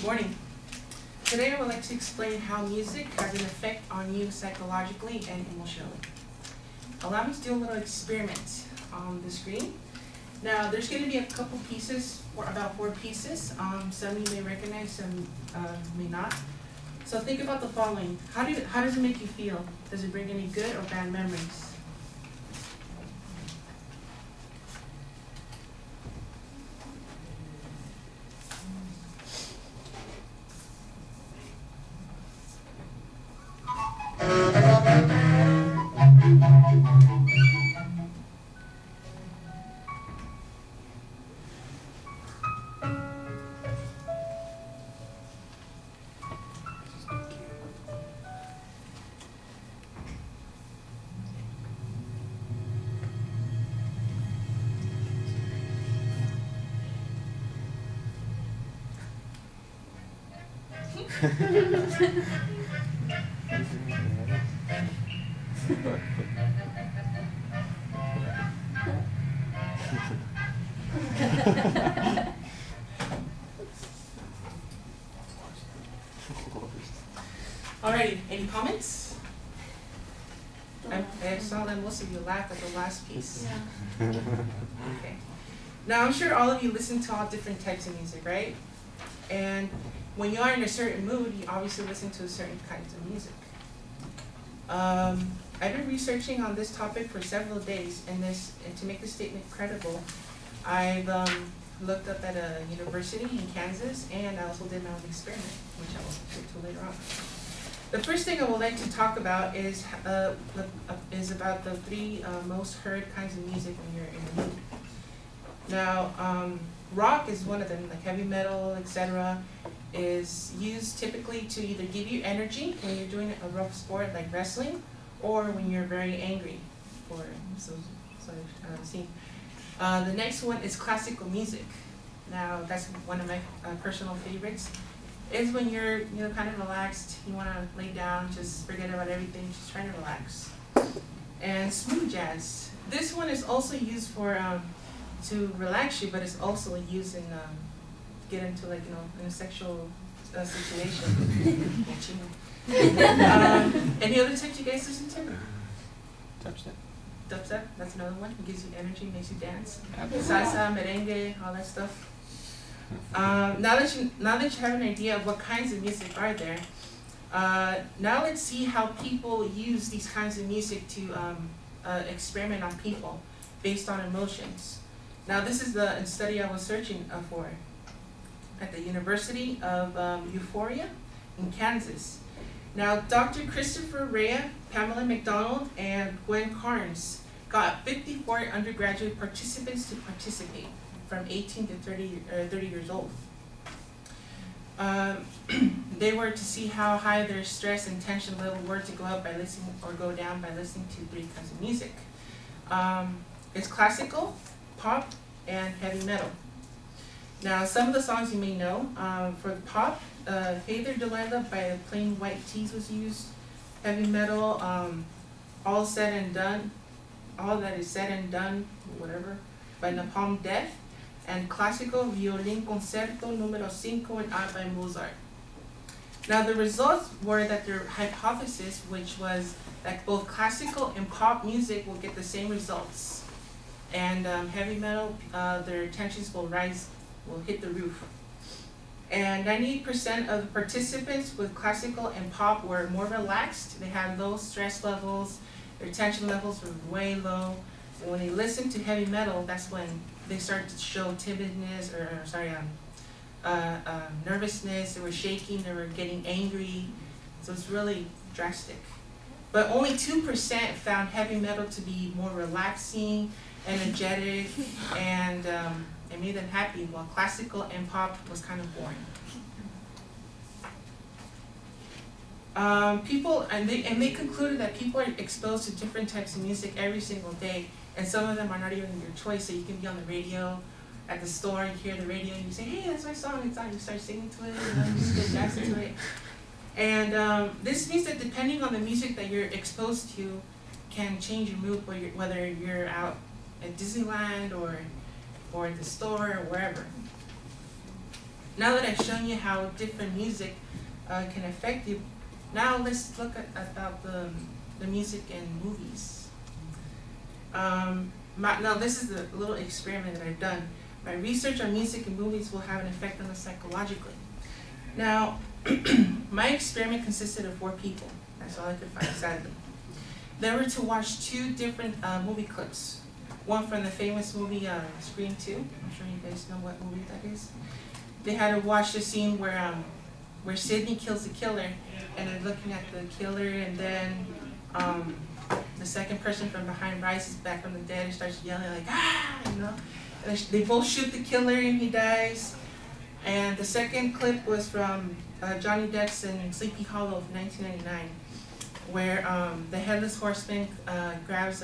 morning. Today I would like to explain how music has an effect on you psychologically and emotionally. Allow me to do a little experiment on the screen. Now there's going to be a couple pieces, or about 4 pieces. Some you may recognize, some may not. So think about the following. How does it make you feel? Does it bring any good or bad memories? Alrighty, any comments? I saw that most of you laughed at the last piece. Yeah. Okay. Now I'm sure all of you listen to all different types of music, right? And when you are in a certain mood, you obviously listen to certain kinds of music. I've been researching on this topic for several days, and to make this statement credible, I've looked up at a university in Kansas, and I also did my own experiment, which I will get to later on. The first thing I would like to talk about is about the 3 most heard kinds of music when you're in a mood. Now, rock is one of them, like heavy metal, etc., is used typically to either give you energy when you're doing a rough sport like wrestling, or when you're very angry. The next one is classical music. Now, that's one of my personal favorites. Is when you're kind of relaxed, you want to lay down, just forget about everything, just trying to relax. And smooth jazz. This one is also used for to relax you, but it's also used in get into in a sexual situation. Any other types you guys listen to? Dubstep. Dubstep, that's another one. It gives you energy, makes you dance. Absolutely. Salsa, merengue, all that stuff. Now that you have an idea of what kinds of music are there, now let's see how people use these kinds of music to experiment on people based on emotions. Now this is the study I was searching for at the University of Euphoria in Kansas. Now Dr. Christopher Rea, Pamela McDonald, and Gwen Carnes got 54 undergraduate participants to participate from 18 to 30 years old. They were to see how high their stress and tension level were to go up by listening or go down by listening to 3 kinds of music. It's classical, pop, and heavy metal. Now, some of the songs you may know. For the pop, Hey There Delilah by the Plain White T's was used. Heavy metal, All Said and Done, All That Is Said and Done, whatever, by Napalm Death. And classical, Violin Concerto Número 5 and A by Mozart. Now the results were that their hypothesis, which was that both classical and pop music will get the same results. And heavy metal, their tensions will rise, will hit the roof. And 98% of the participants with classical and pop were more relaxed. They had low stress levels, their tension levels were way low. And when they listened to heavy metal, that's when they started to show timidness, nervousness. They were shaking, they were getting angry. So it's really drastic. But only 2% found heavy metal to be more relaxing, energetic, and it made them happy, while classical and pop was kind of boring. They concluded that people are exposed to different types of music every single day, and some of them are not even your choice. So you can be on the radio, at the store, you hear the radio, and you say, "Hey, that's my song." It's on. You start singing to it, and you just get dancing to it. And this means that depending on the music that you're exposed to, can change your mood, whether you're out at Disneyland or at the store or wherever. Now that I've shown you how different music can affect you, now let's look at about the music in movies. Now this is a little experiment that I've done. My research on music in movies will have an effect on us psychologically. Now, my experiment consisted of 4 people. That's all I could find, sadly. They were to watch 2 different movie clips. One from the famous movie Scream 2. I'm sure you guys know what movie that is. They had to watch the scene where Sidney kills the killer, and they're looking at the killer, and then the second person from behind rises back from the dead and starts yelling like, ah, you know. And they both shoot the killer and he dies. And the second clip was from Johnny Depp's in Sleepy Hollow of 1999, where the Headless Horseman grabs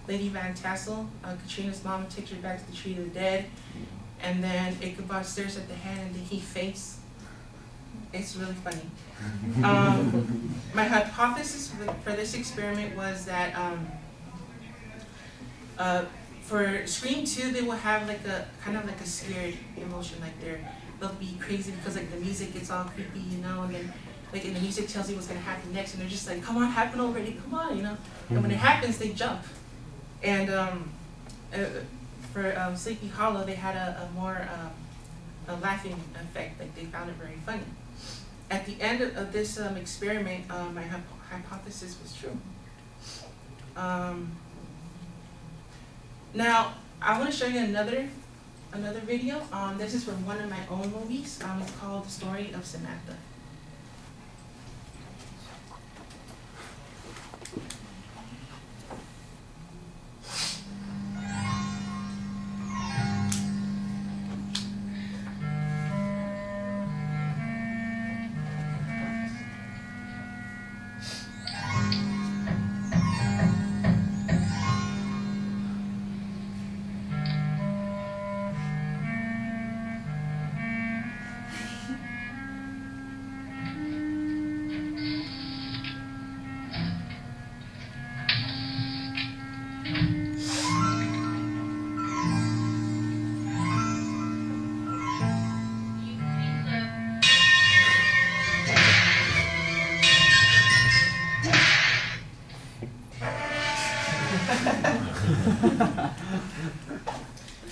Lady Van Tassel, Katrina's mom, and takes her back to the Tree of the Dead. And then Ichabod stares at the hand and then he faints. It's really funny. My hypothesis for this experiment was that for Scream 2, they will have like a kind of like a scared emotion, like they'll be crazy because like the music gets all creepy, you know, and then like and the music tells you what's gonna happen next, and they're just like, come on, happen already, come on, you know. And when it happens, they jump. And for Sleepy Hollow, they had a more a laughing effect, like they found it very funny. At the end of this experiment, my hypothesis was true. Now, I want to show you another video. This is from one of my own movies. It's called The Story of Samantha.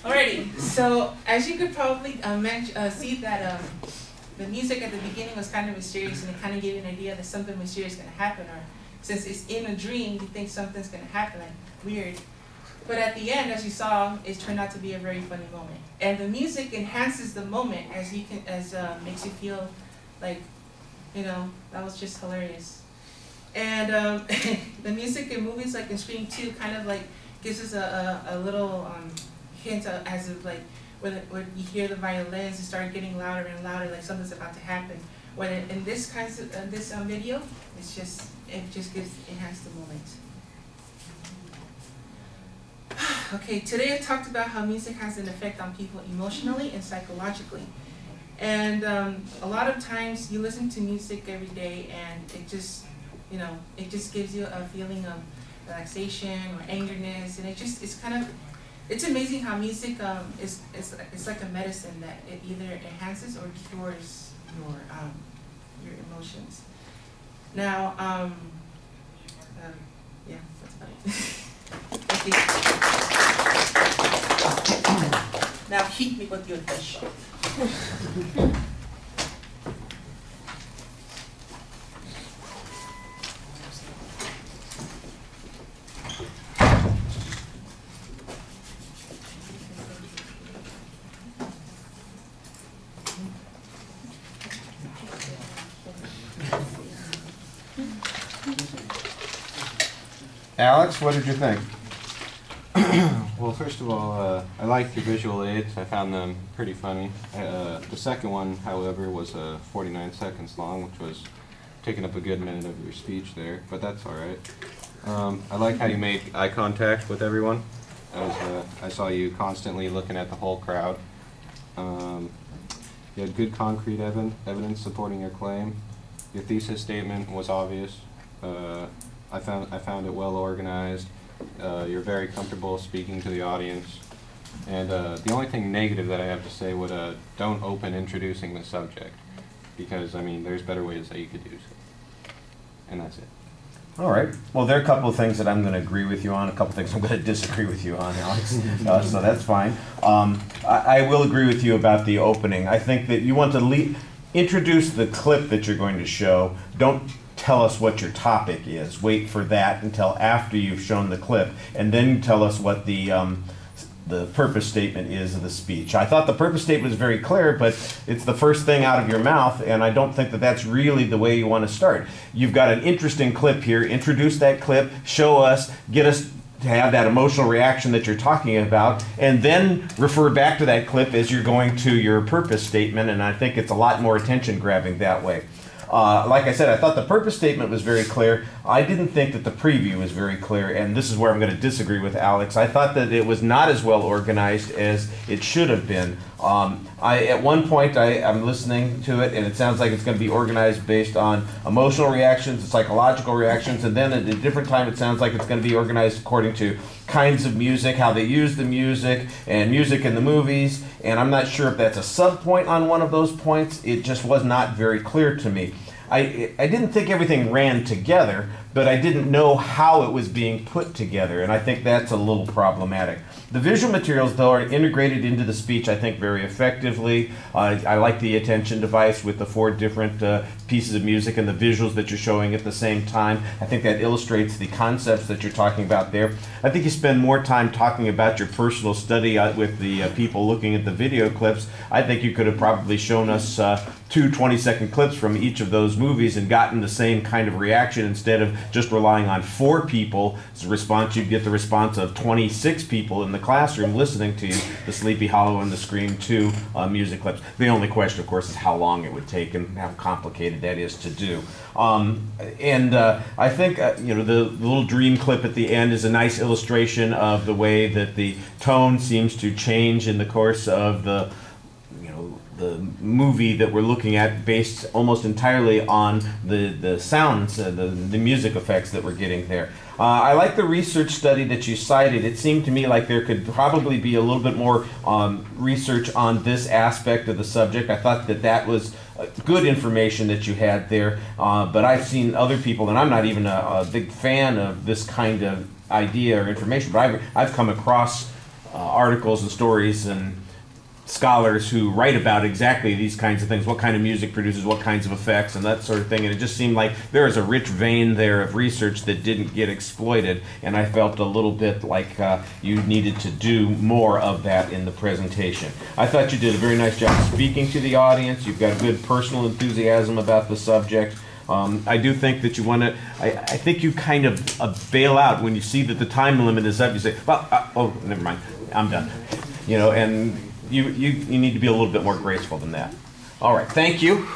Alrighty, so as you could probably see that the music at the beginning was kind of mysterious, and it kind of gave you an idea that something mysterious is going to happen, or since it's in a dream, you think something's going to happen, like weird. But at the end, as you saw, it turned out to be a very funny moment. And the music enhances the moment as makes you feel like, you know, that was just hilarious. And the music in movies like in Scream 2 kind of like gives us a little hint as of like when you hear the violins, it start getting louder and louder, like something's about to happen. When in this video, it just gives enhance the moment. Okay, today I talked about how music has an effect on people emotionally and psychologically. And a lot of times you listen to music every day and it just, you know, it just gives you a feeling of relaxation or angerness, and it's amazing how music it's like a medicine that it either enhances or cures your emotions. Now, yeah, that's about it. Thank you. Now hit me with your best shot. Alex, what did you think? Well, first of all, I liked your visual aids. I found them pretty funny. The second one, however, was 49 seconds long, which was taking up a good minute of your speech there, but that's all right. I like how you made eye contact with everyone. I saw you constantly looking at the whole crowd. You had good concrete evidence supporting your claim. Your thesis statement was obvious. I found it well organized. You're very comfortable speaking to the audience. And the only thing negative that I have to say would don't open introducing the subject, because I mean there's better ways that you could do so. And that's it. All right. Well, there are a couple of things that I'm going to agree with you on, a couple of things I'm going to disagree with you on, Alex. So that's fine. I will agree with you about the opening. I think that you want to introduce the clip that you're going to show. Don't tell us what your topic is. Wait for that until after you've shown the clip, and then tell us what the purpose statement is of the speech. I thought the purpose statement was very clear, but it's the first thing out of your mouth, and I don't think that that's really the way you want to start. You've got an interesting clip here. Introduce that clip, show us, get us to have that emotional reaction that you're talking about, and then refer back to that clip as you're going to your purpose statement, and I think it's a lot more attention-grabbing that way. Like I said, I thought the purpose statement was very clear. I didn't think that the preview was very clear, and this is where I'm going to disagree with Alex. I thought that it was not as well organized as it should have been. At one point, I'm listening to it, and it sounds like it's going to be organized based on emotional reactions and psychological reactions, and then at a different time, it sounds like it's going to be organized according to kinds of music, how they use the music, and music in the movies, and I'm not sure if that's a sub-point on one of those points. It just was not very clear to me. I didn't think everything ran together, but I didn't know how it was being put together, and I think that's a little problematic. The visual materials, though, are integrated into the speech, I think, very effectively. I like the attention device with the 4 different pieces of music and the visuals that you're showing at the same time. I think that illustrates the concepts that you're talking about there. I think you spend more time talking about your personal study with the people looking at the video clips. I think you could have probably shown us 2 20-second clips from each of those movies and gotten the same kind of reaction instead of just relying on 4 people's response. You'd get the response of 26 people in the classroom listening to you, the Sleepy Hollow and the Scream 2 music clips. The only question, of course, is how long it would take and how complicated that is to do. I think the little dream clip at the end is a nice illustration of the way that the tone seems to change in the course of the movie that we're looking at, based almost entirely on the sounds, the music effects that we're getting there. I like the research study that you cited. It seemed to me like there could probably be a little bit more research on this aspect of the subject. I thought that that was good information that you had there, but I've seen other people, and I'm not even a big fan of this kind of idea or information, but I've come across articles and stories and scholars who write about exactly these kinds of things, what kind of music produces what kinds of effects and that sort of thing, and it just seemed like there is a rich vein there of research that didn't get exploited, and I felt a little bit like you needed to do more of that in the presentation. I thought you did a very nice job speaking to the audience. You've got good personal enthusiasm about the subject. I do think that you want to, I think you kind of bail out when you see that the time limit is up. You say, well, oh, never mind, I'm done. And you need to be a little bit more graceful than that. All right, thank you.